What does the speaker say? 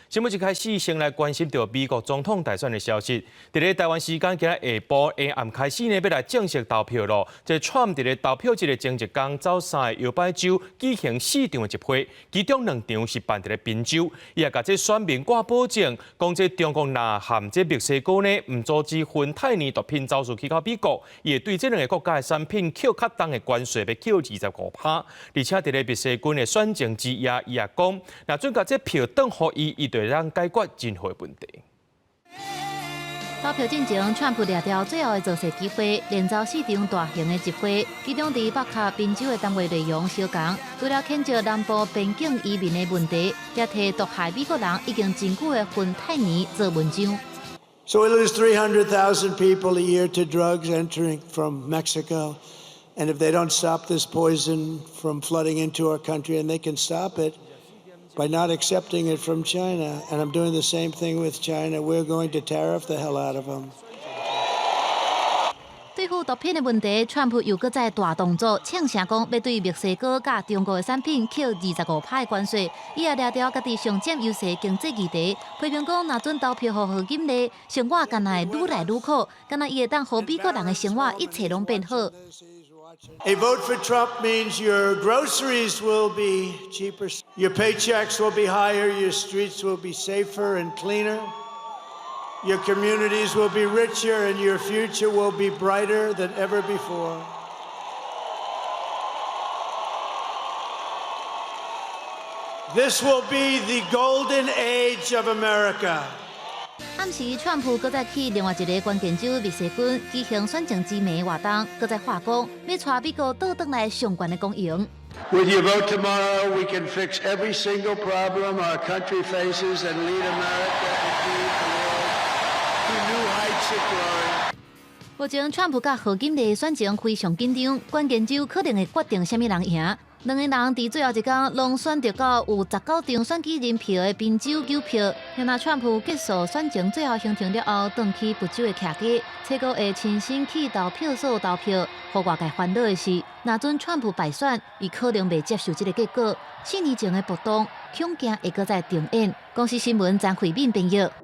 新闻一开始，先来关心到美国总统大选的消息。伫咧台湾时间今日下晡下暗开始呢，要来正式投票咯。这 Trump 伫咧投票日的前一天，走3个摇摆州举行4场的集会，其中2场是办伫咧宾州。伊也甲这选民挂保证，讲这中国若含这墨西哥呢，唔阻止芬太尼毒品走私去到美国，伊会对这2个国家的产品扣较重的关税，要扣25%。而且伫咧墨西哥的选情之夜，伊也讲，若准甲这票转互伊就让解决任何问题。投票进前，川普掠到最后的造势机会，连遭4场大型的集会，其中伫北卡宾州的单位内容相同，除了谴责南部边境移民的问题，也替毒害美国人已经真久的芬太尼做文章。So we lose 300,000 people a year to drugs entering from Mexico. And if they don't stop this poison from flooding into our country, and they can stop it by not accepting it from China, and I'm doing the same thing with China, we're going to tariff the hell out of them. 对付毒品的问题，川普又搁再大动作，呛声讲要对墨西哥甲中国的产品扣25%的关税。伊也掠到家己上占优势经济议题，批评讲若准投票予贺锦丽，生活敢若会愈来愈苦，敢若伊会当予美国人的生活一切拢变好。A vote for Trump means your groceries will be cheaper, your paychecks will be higher, your streets will be safer and cleaner, your communities will be richer, and your future will be brighter than ever before. This will be the golden age of America. 暗时，川普搁再去另外一个关键州密西根举行选情之谜活动，搁再话讲要带美国倒转来上悬的公营。With your vote tomorrow, we can fix every single problem our country faces and lead America and lead the world to new heights of glory. 目前，川普甲贺锦丽选情非常紧张，关键州可能会决定什么人赢。2个人伫最后一天拢选到到有19张选举人票的宾州九票。若那川普结束选情最后行程了后，转去福州的徛家，采购会亲身去投票所投票。互外界烦恼的是，若准川普败选，伊可能袂接受这个结果。4年前的暴动，恐惊会搁再重演。公司新闻张慧敏编译。